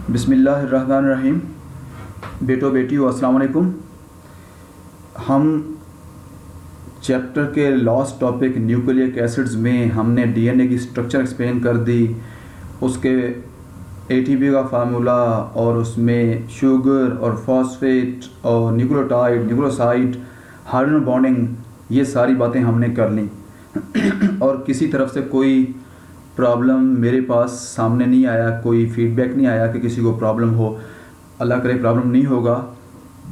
बिस्मिल्लाहिर्रहमानिर्रहीम। बेटो बेटियों अस्सलाम वालेकुम। हम चैप्टर के लास्ट टॉपिक न्यूक्लिक एसिड्स में हमने डीएनए की स्ट्रक्चर एक्सप्लेन कर दी, उसके एटीपी का फार्मूला और उसमें शुगर और फॉस्फेट और न्यूक्लियोटाइड, न्यूक्लियोसाइड, हाइड्रोजन बॉन्डिंग, ये सारी बातें हमने कर ली। और किसी तरफ से कोई प्रॉब्लम मेरे पास सामने नहीं आया, कोई फीडबैक नहीं आया कि किसी को प्रॉब्लम हो। अल्लाह करे प्रॉब्लम नहीं होगा।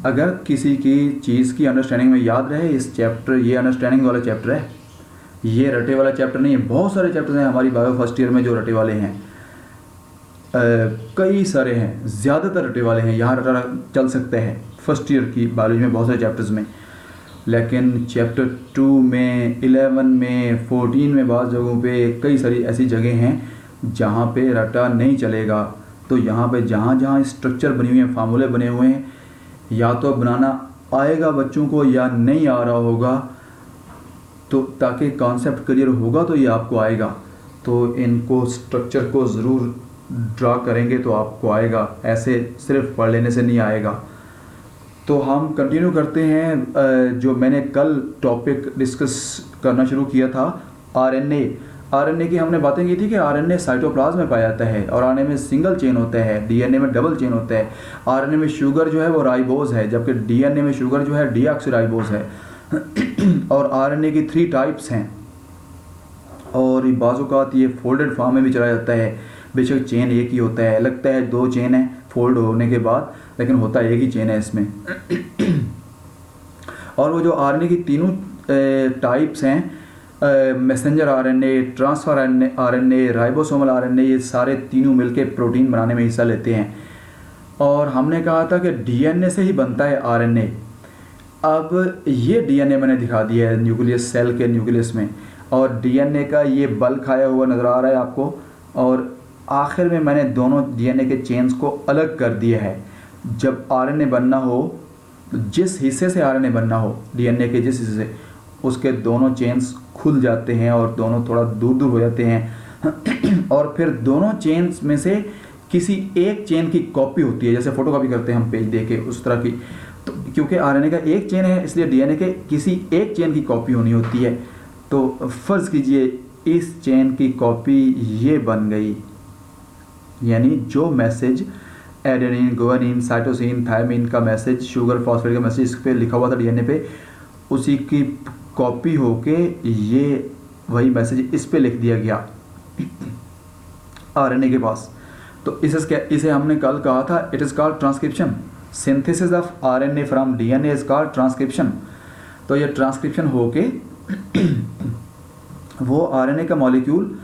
अगर किसी की चीज़ की अंडरस्टैंडिंग में याद रहे, इस चैप्टर ये अंडरस्टैंडिंग वाला चैप्टर है, ये रटे वाला चैप्टर नहीं है। बहुत सारे चैप्टर हैं हमारी बायो फर्स्ट ईयर में जो रटे वाले हैं, कई सारे हैं, ज़्यादातर रटे वाले हैं। यहाँ रटा चल सकते हैं फर्स्ट ईयर की बायोलॉजी में बहुत सारे चैप्टर्स में, लेकिन चैप्टर 2 में, 11 में, 14 में बाज़ जगहों पे कई सारी ऐसी जगह हैं जहाँ पे रटा नहीं चलेगा। तो यहाँ पे जहाँ जहाँ स्ट्रक्चर बनी हुई हैं, फार्मूले बने हुए हैं, या तो बनाना आएगा बच्चों को या नहीं आ रहा होगा, तो ताकि कॉन्सेप्ट क्लियर होगा तो ये आपको आएगा। तो इनको स्ट्रक्चर को ज़रूर ड्रा करेंगे तो आपको आएगा, ऐसे सिर्फ पढ़ लेने से नहीं आएगा। तो हम कंटिन्यू करते हैं जो मैंने कल टॉपिक डिस्कस करना शुरू किया था, आरएनए की हमने बातें की थी कि आरएनए साइटोप्लाज्म में पाया जाता है और आरएनए में सिंगल चेन होता है, डीएनए में डबल चेन होता है। आरएनए में शुगर जो है वो राइबोज है, जबकि डीएनए में शुगर जो है डीऑक्सीराइबोज है। और आरएनए की 3 टाइप्स हैं और बाज़ ये फोल्डेड फॉर्म में भी चला जाता है। बेशक चेन एक ही होता है, लगता है 2 चेन है फोल्ड होने के बाद, लेकिन होता एक ही चेन है इसमें। और वो जो आरएनए की तीनों टाइप्स हैं, messenger RNA, transfer RNA, ribosomal RNA, ये सारे तीनों मिलके प्रोटीन बनाने में हिस्सा लेते हैं। और हमने कहा था कि डीएनए से ही बनता है आरएनए। अब ये डीएनए मैंने दिखा दिया है न्यूक्लियस, सेल के न्यूक्लियस में, और डीएनए का ये बल्क आया हुआ नज़र आ रहा है आपको। और आखिर में मैंने दोनों डीएनए के चेन्स को अलग कर दिया है। जब आरएनए बनना हो, जिस हिस्से से आरएनए बनना हो, डीएनए के जिस हिस्से से, उसके दोनों चेन्स खुल जाते हैं और दोनों थोड़ा दूर दूर हो जाते हैं। और फिर दोनों चेन्स में से किसी एक चेन की कॉपी होती है, जैसे फ़ोटोकॉपी करते हैं हम पेज दे के, उस तरह की। तो क्योंकि आरएनए का एक चेन है, इसलिए डीएनए के किसी एक चेन की कॉपी होनी होती है। तो फ़र्ज़ कीजिए इस चेन की कॉपी ये बन गई, यानी जो message adenine, guanine, cytosine, thymine का मैसेज, शुगर, फॉस्फेट का मैसेज इस पे लिखा हुआ था डीएनए पे, उसी की कॉपी होके ये वही मैसेज इस पे लिख दिया गया आरएनए के पास। तो इसे हमने कल कहा था, it is called transcription. Synthesis of RNA from DNA is called transcription. तो ये ट्रांसक्रिप्शन होके वो आरएनए का मॉलिक्यूल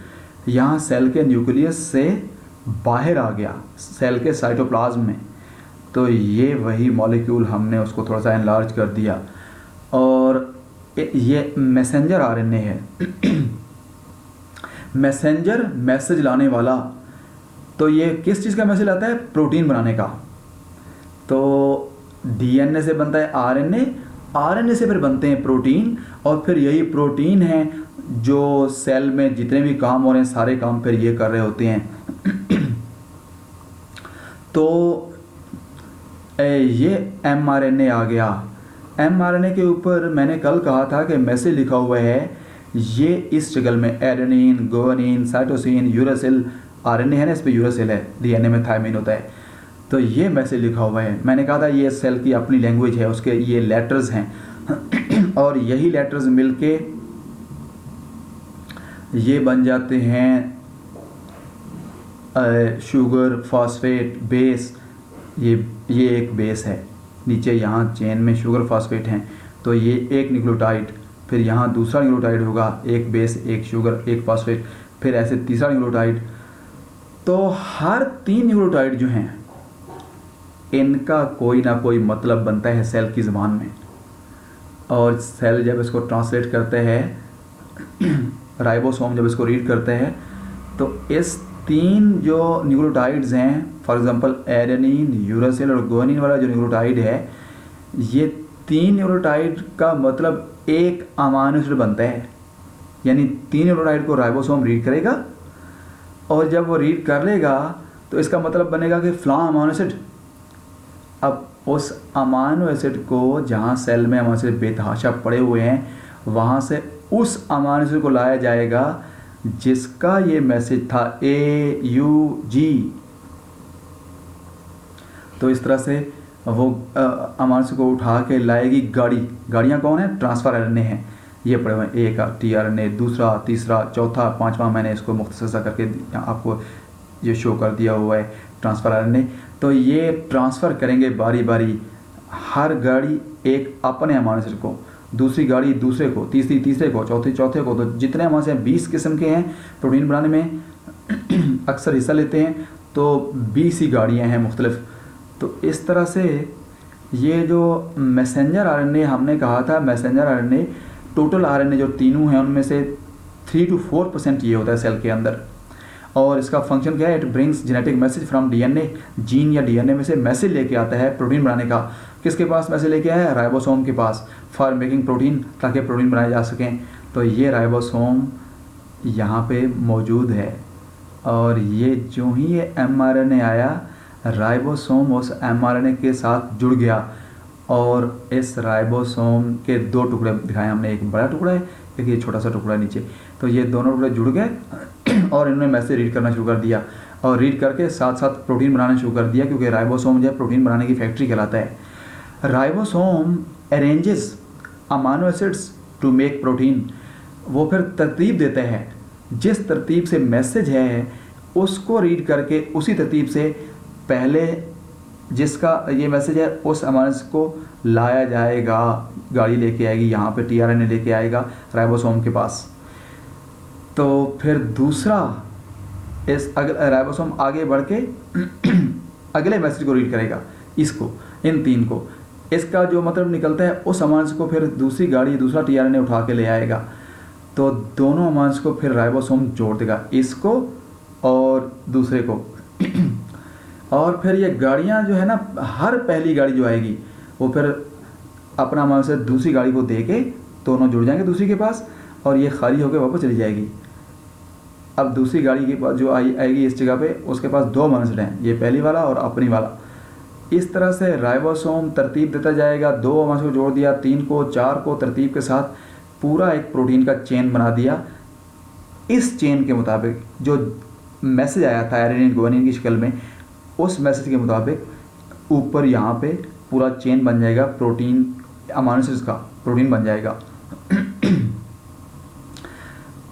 यहाँ सेल के न्यूक्लियस से बाहर आ गया, सेल के साइटोप्लाज्म में। तो ये वही मॉलिक्यूल हमने उसको थोड़ा सा एनलार्ज कर दिया, और ये मैसेंजर आरएनए है। मैसेंजर, मैसेज लाने वाला। तो ये किस चीज़ का मैसेज लाता है? प्रोटीन बनाने का। तो डीएनए से बनता है आरएनए, आरएनए से फिर बनते हैं प्रोटीन, और फिर यही प्रोटीन है जो सेल में जितने भी काम हो रहे हैं सारे काम फिर ये कर रहे होते हैं। तो ये एमआरएनए आ गया। एमआरएनए के ऊपर मैंने कल कहा था कि मैसेज लिखा हुआ है, ये इस शक्ल में adenine, guanine, cytosine, uracil, RNA है ना, इस पर यूरासिल है, डीएनए में थायमिन होता है। तो ये मैसेज लिखा हुआ है। मैंने कहा था ये सेल की अपनी लैंग्वेज है, उसके ये लेटर्स हैं। और यही लेटर्स मिलके ये बन जाते हैं शुगर, फॉस्फेट, बेस। ये एक बेस है, नीचे यहाँ चेन में शुगर, फॉस्फेट हैं। तो ये एक न्यूक्लियोटाइड, फिर यहाँ दूसरा न्यूक्लियोटाइड होगा, एक बेस, एक शुगर, एक फॉस्फेट, फिर ऐसे तीसरा न्यूक्लियोटाइड। तो हर 3 न्यूक्लियोटाइड जो हैं इनका कोई ना कोई मतलब बनता है सेल की ज़बान में, और सेल जब इसको ट्रांसलेट करते हैं, राइबोसोम जब इसको रीड करते हैं, तो इस 3 जो न्यूक्लियोटाइड्स हैं, फॉर एग्जांपल एडेनिन, यूरासिल और गुआनिन वाला जो न्यूक्लियोटाइड है, ये 3 न्यूक्लियोटाइड का मतलब एक अमीनो एसिड बनता है। यानी 3 न्यूक्लियोटाइड को राइबोसोम रीड करेगा, और जब वो रीड कर लेगा तो इसका मतलब बनेगा कि फ़लाँ अमाइनो एसिड, अब उस अमाइनो एसिड को जहाँ सेल में अमाइनो एसिड बेतहाशा पड़े हुए हैं, वहाँ से उस अमाइनो एसिड को लाया जाएगा जिसका ये मैसेज था AUG। तो इस तरह से वो अमाइनो एसिड को उठा के लाएगी गाड़ी। गाड़ियाँ कौन है? ट्रांसफ़र RNA हैं, ये पड़े हुए हैं, एक tRNA, दूसरा, तीसरा, चौथा, पांचवा, मैंने इसको मुख्तसर करके आपको ये शो कर दिया हुआ है ट्रांसफ़र RNA। तो ये ट्रांसफ़र करेंगे बारी बारी, हर गाड़ी एक अपने अमाइनो एसिड को, दूसरी गाड़ी दूसरे को, तीसरी तीसरे को, चौथी चौथे को। तो जितने अमाइनो एसिड 20 किस्म के हैं प्रोटीन बनाने में अक्सर हिस्सा लेते हैं, तो 20 ही गाड़ियाँ हैं मुख्तलिफ। तो इस तरह से ये जो मैसेंजर RNA हमने कहा था, मैसेंजर RNA टोटल RNA जो तीनों हैं उनमें से 3 to 4% ये होता है सेल के अंदर। और इसका फंक्शन क्या है? It brings genetic message from DNA, gene या DNA में से मैसेज लेके आता है प्रोटीन बनाने का। किसके पास मैसेज लेके आया है? राइबोसोम के पास, फॉर मेकिंग प्रोटीन, ताकि प्रोटीन बनाए जा सकें। तो ये राइबोसोम यहाँ पे मौजूद है, और ये जो ही ये mRNA आया, राइबोसोम उस mRNA के साथ जुड़ गया, और इस राइबोसोम के 2 टुकड़े दिखाए हमने, एक बड़ा टुकड़ा है, एक ये छोटा सा टुकड़ा है नीचे। तो ये दोनों टुकड़े जुड़ गए और इन्होंने मैसेज रीड करना शुरू कर दिया, और रीड करके साथ साथ प्रोटीन बनाना शुरू कर दिया, क्योंकि राइबोसोम जो है प्रोटीन बनाने की फैक्ट्री कहलाता है। Ribosome arranges amino acids to make protein. वो फिर तरतीब देते हैं, जिस तरतीब से मैसेज है उसको रीड करके उसी तरतीब से पहले जिसका ये मैसेज है उस अमाइनो एसिड को लाया जाएगा, गाड़ी लेके आएगी, यहाँ पे tRNA लेके आएगा राइबोसोम के पास। तो फिर दूसरा इस राइबोसोम आगे बढ़ के अगले मैसेज को रीड करेगा, इसको, इन 3 को। इसका जो मतलब निकलता है उस अमाइनो एसिड को फिर दूसरी गाड़ी, दूसरा tRNA उठा के ले आएगा। तो दोनों अमाइनो एसिड को फिर राइबोसोम जोड़ देगा, इसको और दूसरे को। और फिर ये गाड़ियाँ जो है ना, हर पहली गाड़ी जो आएगी वो फिर अपना अमाइनो एसिड दूसरी गाड़ी को दे के दोनों जुड़ जाएंगे दूसरी के पास, और ये खाली होकर वापस चली जाएगी। अब दूसरी गाड़ी के पास जो आएगी इस जगह पे, उसके पास 2 अमाइनो एसिड हैं, ये पहली वाला और अपनी वाला। इस तरह से राइबोसोम तरतीब देता जाएगा, 2 अमाइनो एसिड को जोड़ दिया, 3 को, 4 को, तरतीब के साथ पूरा एक प्रोटीन का चेन बना दिया। इस चेन के मुताबिक जो मैसेज आया था एडेनिन गुआनिन की शक्ल में, उस मैसेज के मुताबिक ऊपर यहाँ पे पूरा चेन बन जाएगा, प्रोटीन अमाइनो एसिड्स का प्रोटीन बन जाएगा।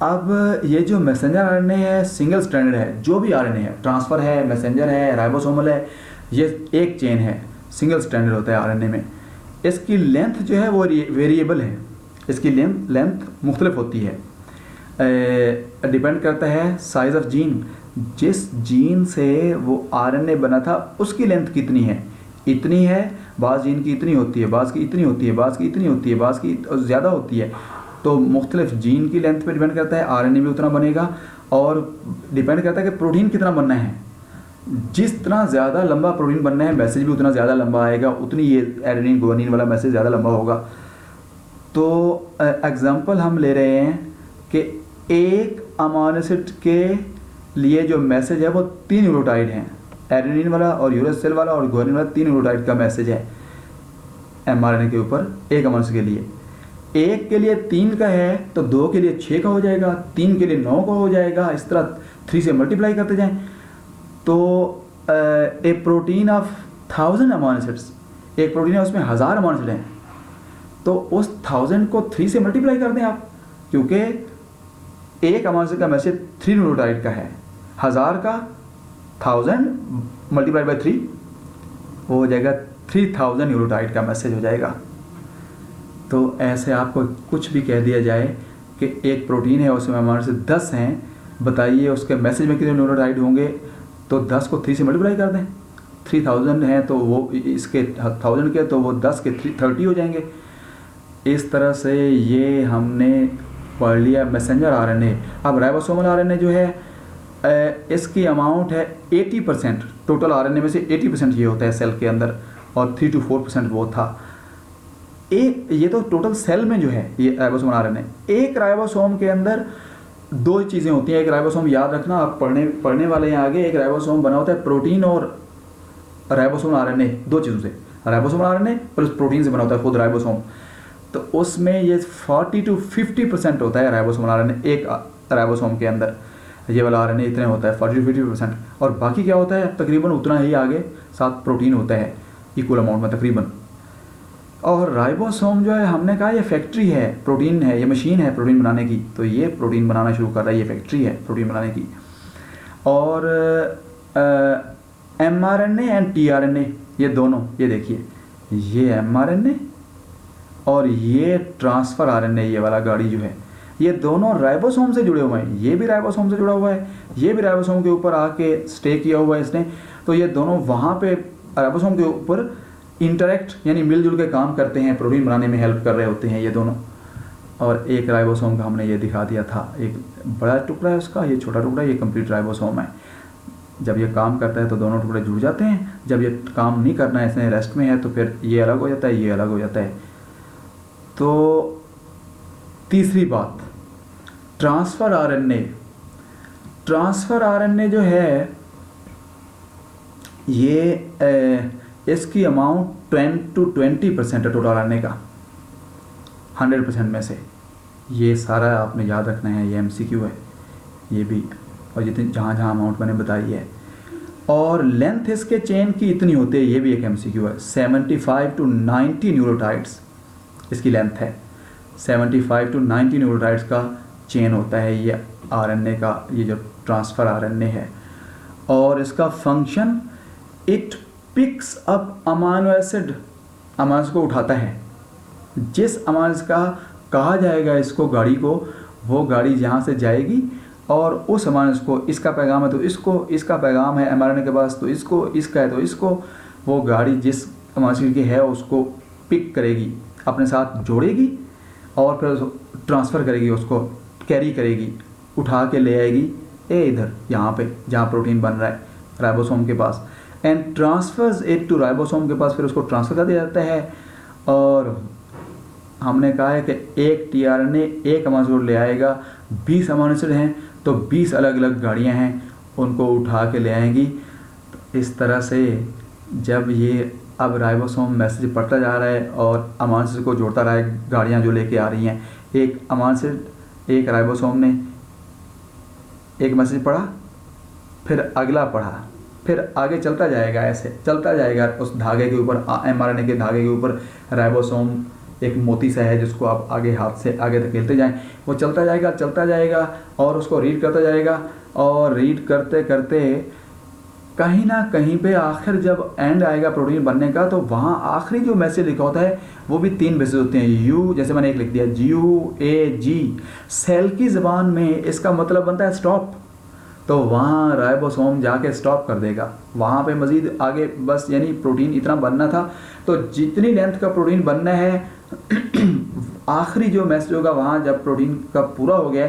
अब ये जो मैसेंजर RNA है सिंगल स्ट्रैंडेड है, जो भी RNA है, ट्रांसफ़र है, मैसेंजर है, राइबोसोमल है, ये एक चेन है, सिंगल स्ट्रैंडेड होता है RNA में। इसकी लेंथ जो है वो वेरिएबल है, इसकी लेंथ मुख्तलिफ होती है, डिपेंड करता है साइज़ ऑफ जीन, जिस जीन से वो RNA बना था उसकी लेंथ कितनी है, इतनी है, बाज़ जीन की इतनी होती है, बाज़ की इतनी होती है, बाज़ की इतनी होती है, बाज़ की ज़्यादा होती है। तो मुख्तलिफ जीन की लेंथ पे डिपेंड करता है, RNA भी उतना बनेगा, और डिपेंड करता है कि प्रोटीन कितना बनना है। जितना ज़्यादा लंबा प्रोटीन बनना है, मैसेज भी उतना ज़्यादा लंबा आएगा, उतनी ये एडेनिन गुआनिन वाला मैसेज ज़्यादा लंबा होगा। तो एग्ज़ाम्पल हम ले रहे हैं कि एक अमाइनो एसिड के लिए जो मैसेज है वो 3 न्यूक्लियोटाइड हैं, एडेनिन वाला और यूरेसिल वाला और गुआनिन वाला, 3 न्यूक्लियोटाइड का मैसेज है mRNA के ऊपर एक अमाइनो एसिड के लिए। एक के लिए 3 का है तो 2 के लिए 6 का हो जाएगा, 3 के लिए 9 का हो जाएगा, इस तरह 3 से मल्टीप्लाई करते जाएं। तो ए प्रोटीन ऑफ 1000 अमाइनो एसिड्स, एक प्रोटीन है उसमें 1000 अमाइनो एसिड हैं, तो उस 1000 को 3 से मल्टीप्लाई कर दें आप, क्योंकि एक अमाइनो एसिड का मैसेज 3 न्यूक्लियोटाइड का है, 1000 का 1000 मल्टीप्लाइड बाई 3 वो हो जाएगा 3000 न्यूक्लियोटाइड का मैसेज हो जाएगा। तो ऐसे आपको कुछ भी कह दिया जाए कि एक प्रोटीन है उसमें अमाइनो एसिड 10 हैं, बताइए उसके मैसेज में कितने न्यूक्लियोटाइड होंगे, तो 10 को 3 से मल्टीप्लाई कर दें, 3000 हैं तो वो इसके 1000 के तो वो 10 के 30 हो जाएंगे। इस तरह से ये हमने पढ़ लिया मैसेंजर RNA। अब राइबोसोमल RNA जो है इसकी अमाउंट है 80%, टोटल RNA में से 80% ये होता है सेल के अंदर, और 3 to 4% वो था। ये तो टोटल सेल में जो है ये राइबोसोमल RNA, एक राइबोसोम के अंदर दो चीज़ें होती हैं, एक राइबोसोम याद रखना, आप पढ़ने वाले हैं आगे। एक राइबोसोम बना होता है प्रोटीन और राइबोसोम आरएनए, दो चीज़ों से, राइबोसोम आरएनए प्लस प्रोटीन से बना होता है खुद राइबोसोम। तो उसमें ये 40 to 50% होता है राइबोसोम आरएनए एक राइबोसोम के अंदर, ये वाला आरएनए इतने होता है 40 to 50%, और बाकी क्या होता है तकरीबन उतना ही आगे साथ प्रोटीन होता है इक्वल अमाउंट में तकरीबन। और राइबोसोम जो है हमने कहा ये फैक्ट्री है, प्रोटीन है, ये मशीन है प्रोटीन बनाने की, तो ये प्रोटीन बनाना शुरू कर रहा है, ये फैक्ट्री है प्रोटीन बनाने की। और mRNA एंड tRNA ये दोनों, ये देखिए ये mRNA और ये ट्रांसफ़र आरएनए, ये वाला गाड़ी जो है, ये दोनों राइबोसोम से जुड़े हुए हैं। ये भी राइबोसोम से जुड़ा हुआ है, ये भी राइबोसोम के ऊपर आके स्टे किया हुआ है इसने। तो ये दोनों वहाँ पे राइबोसोम के ऊपर इंटरेक्ट यानी मिलजुल के काम करते हैं, प्रोटीन बनाने में हेल्प कर रहे होते हैं ये दोनों। और एक राइबोसोम का हमने ये दिखा दिया था, एक बड़ा टुकड़ा है उसका, ये छोटा टुकड़ा है, ये कंप्लीट राइबोसोम है। जब ये काम करता है तो दोनों टुकड़े जुड़ जाते हैं, जब ये काम नहीं करना है, इसने रेस्ट में है, तो फिर ये अलग हो जाता है, ये अलग हो जाता है। तो तीसरी बात, ट्रांसफ़र आरएनए। ट्रांसफ़र आरएनए जो है ये इसकी अमाउंट 10 to 20% है टोटल आरएनए का 100% में से। ये सारा आपने याद रखना है, ये MCQ है ये भी, और जितनी जहाँ जहाँ अमाउंट मैंने बताई है। और लेंथ इसके चेन की इतनी होती है, ये भी एक MCQ है। 75 to 90 न्यूक्लियोटाइड्स इसकी लेंथ है, 75 to 90 न्यूक्लियोटाइड्स का चेन होता है ये आरएनए का, ये जो ट्रांसफ़र आरएनए है। और इसका function, it picks up amino acid, amino को उठाता है। जिस अमाइनो का कहा जाएगा इसको गाड़ी को, वो गाड़ी जहाँ से जाएगी और उस अमाइनो को, इसका पैगाम है तो इसको, इसका पैगाम है mRNA के पास तो इसको, इसका है तो इसको, वो गाड़ी जिस अमाइनो की है उसको पिक करेगी, अपने साथ जोड़ेगी और फिर ट्रांसफ़र करेगी, उसको कैरी करेगी, उठा के ले आएगी इधर यहाँ पे जहाँ प्रोटीन बन रहा है राइबोसोम के पास, and transfers it to ribosome के पास, फिर उसको ट्रांसफ़र कर दिया जाता है। और हमने कहा है कि एक tRNA एक अमाइनो एसिड ले आएगा, 20 अमाइनो एसिड हैं तो 20 अलग अलग गाड़ियाँ हैं, उनको उठा के ले आएंगी। तो इस तरह से जब ये अब राइबोसोम मैसेज पढ़ता जा रहा है और अमाइनो एसिड को जोड़ता रहा है, गाड़ियाँ जो लेके आ रही हैं, एक अमाइनो एसिड, एक राइबोसोम ने एक मैसेज पढ़ा, फिर अगला पढ़ा, फिर आगे चलता जाएगा, ऐसे चलता जाएगा उस धागे के ऊपर, mRNA के धागे के ऊपर। राइबोसोम एक मोती सा है जिसको आप आगे हाथ से आगे धकेलते जाएं, वो चलता जाएगा और उसको रीड करता जाएगा। और रीड करते करते कहीं ना कहीं पे आखिर जब एंड आएगा प्रोटीन बनने का, तो वहाँ आखिरी जो मैसेज लिखा होता है वो भी 3 मैसेज होते हैं। यू, जैसे मैंने एक लिख दिया GUAG, सेल की ज़बान में इसका मतलब बनता है स्टॉप। तो वहाँ राइबोसोम जाके स्टॉप कर देगा, वहाँ पे मज़ीद आगे बस, यानी प्रोटीन इतना बनना था तो जितनी लेंथ का प्रोटीन बनना है आखिरी जो मैसेज होगा वहाँ जब प्रोटीन का पूरा हो गया,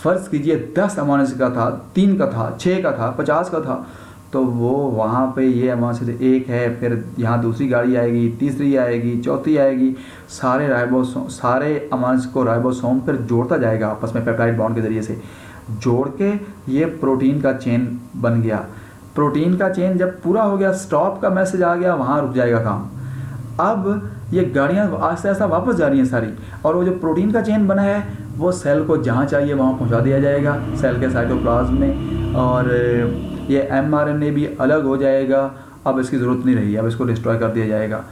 फ़र्ज़ कीजिए 10 अमाइनो एसिड का था, 3 का था, 6 का था, 50 का था, तो वो वहाँ पे ये अमाइनो एसिड एक है, फिर यहाँ दूसरी गाड़ी आएगी, तीसरी आएगी, चौथी आएगी, सारे राइबोसोम, सारे अमाइनो एसिड को राइबोसोम फिर जोड़ता जाएगा आपस में पेप्टाइड बॉन्ड के ज़रिए से, जोड़ के ये प्रोटीन का चेन बन गया। प्रोटीन का चेन जब पूरा हो गया, स्टॉप का मैसेज आ गया, वहाँ रुक जाएगा काम। अब ये गाड़ियाँ आहिस्ता आहिस्ता वापस जा रही हैं सारी, और वो जो प्रोटीन का चेन बना है वो सेल को जहाँ चाहिए वहाँ पहुँचा दिया जाएगा, सेल के साइटोप्लाज्म में। और ये mRNA भी अलग हो जाएगा, अब इसकी ज़रूरत नहीं रही, अब इसको डिस्ट्रॉय कर दिया जाएगा।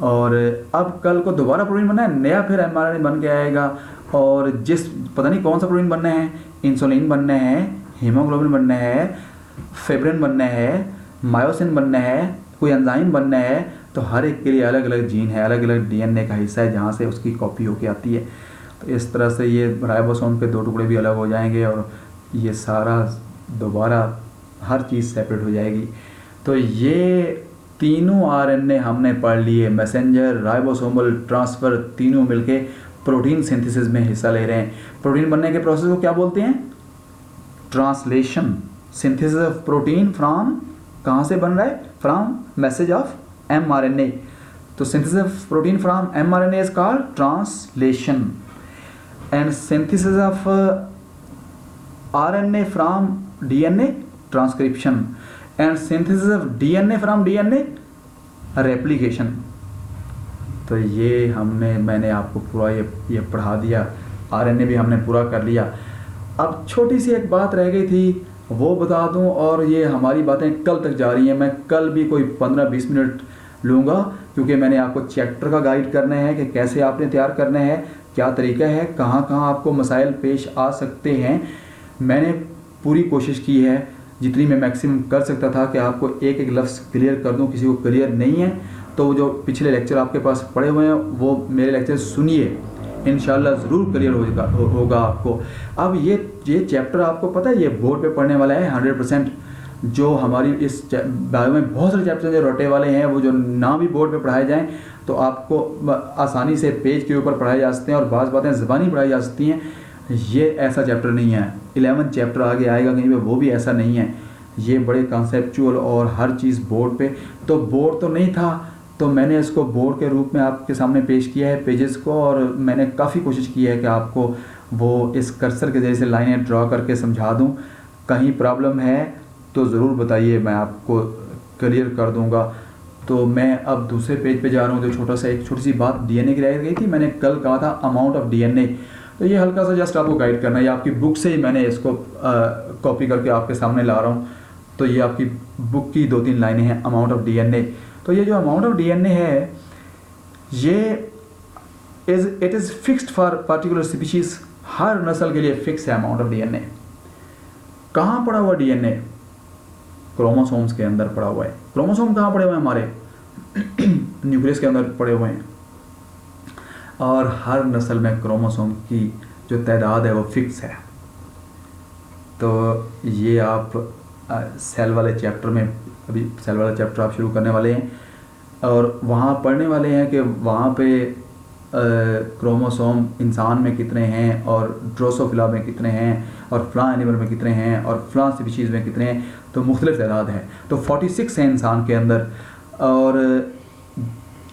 और अब कल को दोबारा प्रोटीन बनना है, नया फिर mRNA बन के आएगा, और जिस पता नहीं कौन सा प्रोटीन बनना है, इंसुलिन बनना है, हीमोग्लोबिन बनना है, फेब्रिन बनना है, मायोसिन बनना है, कोई एंजाइम बनना है, तो हर एक के लिए अलग अलग जीन है, अलग अलग DNA का हिस्सा है जहाँ से उसकी कॉपी होके आती है। तो इस तरह से ये राइबोसोम के 2 टुकड़े भी अलग हो जाएंगे और ये सारा दोबारा हर चीज़ सेपरेट हो जाएगी। तो ये तीनों RNA हमने पढ़ लिए, मैसेंजर, राइबोसोमल, ट्रांसफ़र, तीनों मिलके प्रोटीन सिंथेसिस में हिस्सा ले रहे हैं। प्रोटीन बनने के प्रोसेस को क्या बोलते हैं? Translation, synthesis of protein from, कहाँ से बन रहा है? From message of mRNA। तो synthesis of protein from mRNA is called translation, and synthesis of RNA from DNA transcription and synthesis of DNA from DNA replication. तो ये मैंने आपको पूरा ये पढ़ा दिया। RNA भी हमने पूरा कर लिया। अब छोटी सी एक बात रह गई थी, वो बता दूं, और ये हमारी बातें कल तक जा रही हैं। मैं कल भी कोई 15-20 मिनट लूँगा, क्योंकि मैंने आपको चैप्टर का गाइड करना है कि कैसे आपने तैयार करना है, क्या तरीका है, कहाँ कहाँ आपको मसाइल पेश आ सकते हैं। मैंने पूरी कोशिश की है, जितनी मैं मैक्सिमम कर सकता था, कि आपको एक एक लफ्ज़ क्लियर कर दूं। किसी को क्लियर नहीं है तो जो पिछले लेक्चर आपके पास पड़े हुए हैं वो मेरे लेक्चर सुनिए, इंशाल्लाह ज़रूर क्लियर होगा आपको। अब ये चैप्टर आपको पता है, ये बोर्ड पे पढ़ने वाला है 100%। जो हमारी इस बायो में बहुत सारे चैप्टर जो रटे वाले हैं, वो जो ना भी बोर्ड पे पढ़ाए जाएं तो आपको आसानी से पेज के ऊपर पढ़ाए जा सकते हैं, और बाज़ बातें ज़बानी पढ़ाई जा सकती हैं। ये ऐसा चैप्टर नहीं है। 11 चैप्टर आगे आएगा कहीं पे, वो भी ऐसा नहीं है। ये बड़े कॉन्सेप्चुअल और हर चीज़ बोर्ड पे, तो बोर्ड तो नहीं था, तो मैंने इसको बोर्ड के रूप में आपके सामने पेश किया है पेजेस को, और मैंने काफ़ी कोशिश की है कि आपको वो इस कर्सर के जरिए से लाइनें ड्रॉ करके समझा दूं। कहीं प्रॉब्लम है तो ज़रूर बताइए, मैं आपको क्लियर कर दूंगा। तो मैं अब दूसरे पेज पे जा रहा हूँ। जो एक छोटी सी बात DNA की रह गई थी, मैंने कल कहा था अमाउंट ऑफ DNA, तो ये हल्का सा जस्ट आपको गाइड करना है। ये आपकी बुक से ही मैंने इसको कॉपी करके आपके सामने ला रहा हूँ। तो ये आपकी बुक की 2-3 लाइनें हैं, अमाउंट ऑफ DNA। तो ये जो अमाउंट ऑफ DNA है, ये it is fixed for particular species. हर नस्ल के लिए फिक्स है अमाउंट ऑफ DNA। कहाँ पड़ा हुआ DNA? क्रोमोसोम्स के अंदर पड़ा हुआ है। क्रोमोसोम कहाँ पड़े हुए हैं? हमारे न्यूक्लियस के अंदर पड़े हुए हैं। और हर नस्ल में क्रोमोसोम की जो तादाद है वो फिक्स है। तो ये आप सेल वाले चैप्टर में, अभी सेल वाला चैप्टर आप शुरू करने वाले हैं, और वहाँ पढ़ने वाले हैं कि वहाँ पे क्रोमोसोम इंसान में कितने हैं, और ड्रोसोफिला में कितने हैं, और फ्लां एनिमल में कितने हैं, और फ्लां स्पीशीज़ में कितने हैं। तो मुख्तलिफ तादाद है। तो 46 है इंसान के अंदर, और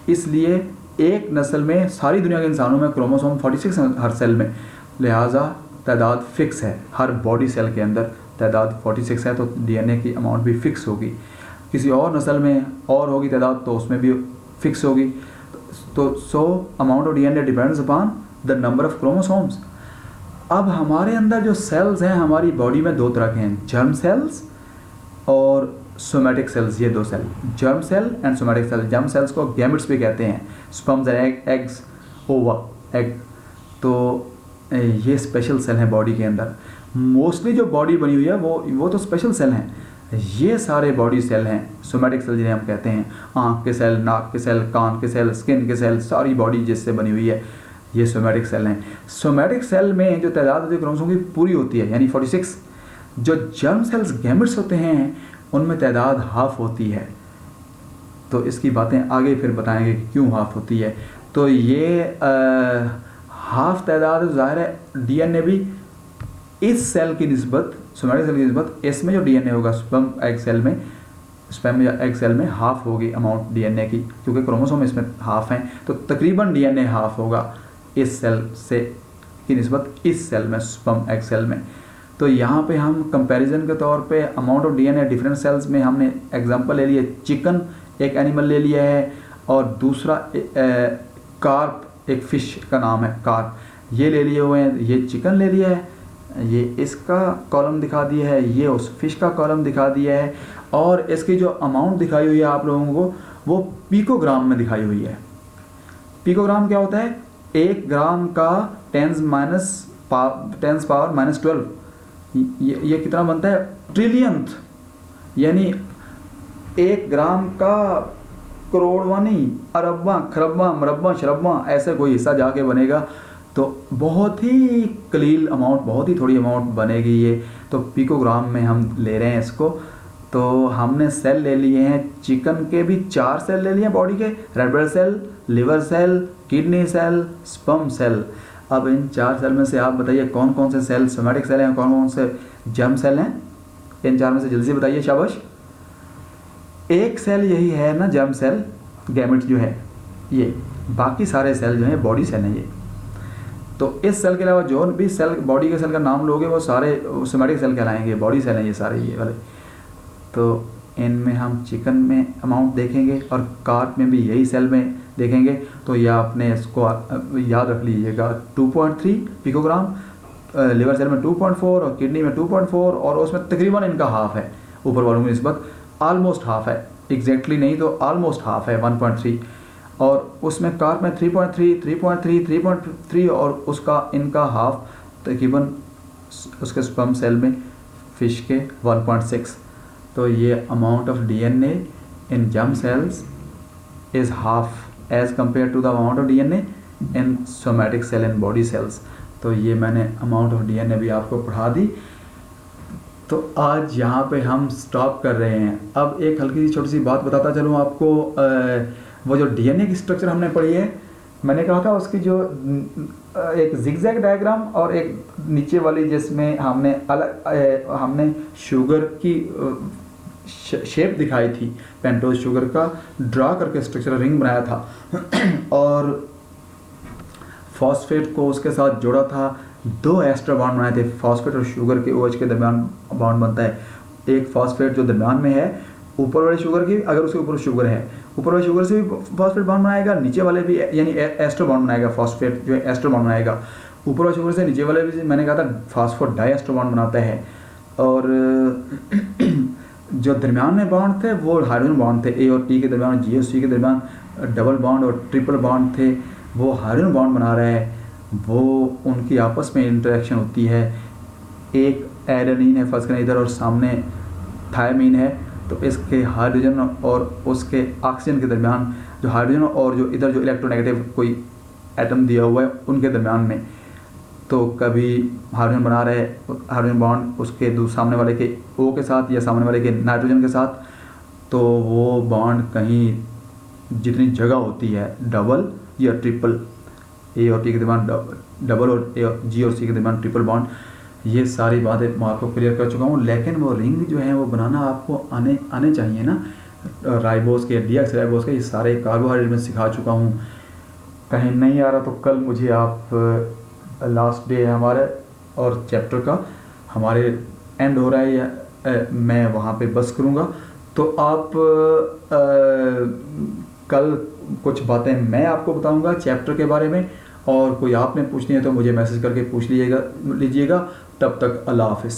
इसलिए एक नस्ल में सारी दुनिया के इंसानों में क्रोमोसोम 46 है हर सेल में, लिहाजा तादाद फ़िक्स है। हर बॉडी सेल के अंदर तादाद 46 है, तो DNA की अमाउंट भी फ़िक्स होगी। किसी और नस्ल में और होगी तादाद, तो उसमें भी फ़िक्स होगी। तो amount of DNA depends upon the number of chromosomes. अब हमारे अंदर जो सेल्स हैं हमारी बॉडी में 2 तरह के हैं, जर्म सेल्स और सोमैटिक सेल्स। ये 2 cell, germ cell and somatic cell. Germ cells को गैमेट्स भी कहते हैं, sperms and eggs, ova egg. तो ये स्पेशल सेल हैं बॉडी के अंदर। मोस्टली जो बॉडी बनी हुई है वो तो स्पेशल सेल हैं। ये सारे बॉडी सेल हैं सोमैटिक सेल, जिन्हें हम कहते हैं। आँख के सेल, नाक के सेल, कान के सेल, स्किन के सेल, सारी बॉडी जिससे बनी हुई है, ये सोमैटिक सेल हैं। सोमैटिक सेल में जो तादाद होती है क्रोमोसोम की पूरी होती है, यानी 46। जो जर्म सेल्स गैमेट्स होते हैं उनमें तादाद हाफ होती है। तो इसकी बातें आगे फिर बताएंगे कि क्यों हाफ होती है। तो ये हाफ तादाद ज़ाहिर है DNA भी इस सेल की निस्बत, सोमैटिक सेल की निस्बत इसमें जो DNA होगा स्पर्म या एग सेल में हाफ होगी अमाउंट DNA की, क्योंकि क्रोमोसोम इसमें हाफ हैं। तो तकरीबन DNA हाफ होगा इस सेल से की निस्बत इस सेल में, स्पर्म एग सेल में। तो यहाँ पे हम कंपैरिजन के तौर पे amount of DNA different cells में हमने एग्जांपल ले लिया, चिकन एक एनिमल ले लिया है, और दूसरा कार्प, एक फ़िश का नाम है कार्प, ये ले लिए हुए हैं। ये चिकन ले लिया है, ये इसका कॉलम दिखा दिया है, ये उस फिश का कॉलम दिखा दिया है, और इसकी जो अमाउंट दिखाई हुई है आप लोगों को वो पिकोग्राम में दिखाई हुई है। पिकोग्राम क्या होता है? 1 ग्राम का 10 पावर माइनस 12, ये कितना बनता है? ट्रिलियंथ। यानी 1 ग्राम का करोड़वां नहीं, अरबवां, खरबवां, मरबवां, शरबवां, ऐसे कोई हिस्सा जाके बनेगा। तो बहुत ही कलील अमाउंट, बहुत ही थोड़ी अमाउंट बनेगी ये। तो पिकोग्राम में हम ले रहे हैं इसको। तो हमने सेल ले लिए हैं, चिकन के भी 4 सेल ले लिए हैं बॉडी के, red blood cell, liver cell, kidney cell, sperm cell. अब इन 4 सेल में से आप बताइए कौन कौन से सेल सोमैटिक सेल हैं, कौन कौन से जर्म सेल हैं? इन 4 में से जल्दी से बताइए, शाबाश। एक सेल यही है ना जर्म सेल, गैमेट जो है ये, बाकी सारे सेल जो हैं बॉडी सेल हैं ये। तो इस सेल के अलावा जो भी सेल बॉडी के सेल का नाम लोगे वो सारे सोमैटिक सेल कहलाएंगे, बॉडी सेल हैं ये सारे ये वाले। तो इनमें हम चिकन में अमाउंट देखेंगे और कार्प में भी यही सेल में देखेंगे। तो यह आपने इसको याद रख लीजिएगा 2.3 पिकोग्राम, लिवर सेल में 2.4 और किडनी में 2.4, और उसमें तकरीबन इनका हाफ है ऊपर वालों की निस्बत, ऑलमोस्ट हाफ है, एग्जैक्टली नहीं तो ऑलमोस्ट हाफ है 1.3। और उसमें कार्प में 3.3, 3.3, 3.3 और उसका इनका हाफ तकरीबन उसके स्पर्म सेल में फिश के 1.6। तो ये amount of DNA in germ cells is half as compare to the amount of DNA in somatic cell in body cells. तो ये मैंने अमाउंट ऑफ डीएनए भी आपको पढ़ा दी। तो आज यहाँ पे हम स्टॉप कर रहे हैं। अब एक हल्की सी छोटी सी बात बताता चलूँ आपको। वो जो डीएनए की स्ट्रक्चर हमने पढ़ी है, मैंने कहा था उसकी जो एक जिगजैग डायग्राम और एक नीचे वाली जिसमें हमने शुगर की शेप दिखाई थी, पेंटोज शुगर का ड्रा करके स्ट्रक्चर रिंग बनाया था और फॉस्फेट को उसके साथ जोड़ा था। 2 एस्टर बॉन्ड बनाए थे, फॉस्फेट और शुगर के OH के दरमियान बॉन्ड बनता है। एक फॉस्फेट जो दरमियान में है ऊपर वाले शुगर की, अगर उसके ऊपर शुगर है, ऊपर वाले शुगर से भी फॉस्फेट बॉन्ड बनाएगा, नीचे वाले भी यानी एस्टर बॉन्ड बनाएगा, फॉस्फेट जो है एस्टर बॉन्ड बनाएगा। ऊपर वाले शुगर से नीचे वाले भी मैंने कहा था फॉस्फोड डाइएस्टर बॉन्ड बनाता है। और जो दरमियान में बॉन्ड थे वो हाइड्रोजन बॉन्ड थे, A और T के दरमियान, G और C के दरमियान डबल बॉन्ड और ट्रिपल बॉन्ड थे, वो हाइड्रोजन बॉन्ड बना रहे हैं, वो उनकी आपस में इंटरेक्शन होती है। एक एडेनिन है फर्स्ट करें इधर और सामने थायमीन है, तो इसके हाइड्रोजन और उसके ऑक्सीजन के दरमियान, जो हाइड्रोजन और जो इधर जो इलेक्ट्रोनेगेटिव कोई एटम दिया हुआ है उनके दरमियान में, तो कभी हाइड्रोजन बना रहे हाइड्रोजन बॉन्ड उसके सामने वाले के O के साथ या सामने वाले के नाइट्रोजन के साथ, तो वो बॉन्ड कहीं जितनी जगह होती है डबल या ट्रिपल, A और T के दरमियान डबल और G और C के दरमियान ट्रिपल बॉन्ड, ये सारी बातें मैं आपको क्लियर कर चुका हूँ। लेकिन वो रिंग जो है वो बनाना आपको आने चाहिए ना, राइबोस के, डीएक्स राइबोस के, ये सारे कार्बोहाइड्रेट में सिखा चुका हूँ। कहीं नहीं आ रहा तो कल मुझे आप, लास्ट डे है हमारे और चैप्टर का हमारे एंड हो रहा है, या मैं वहाँ पे बस करूँगा, तो आप कल कुछ बातें मैं आपको बताऊँगा चैप्टर के बारे में, और कोई आपने पूछनी है तो मुझे मैसेज करके पूछ लीजिएगा। तब तक अल्लाह हाफिज़।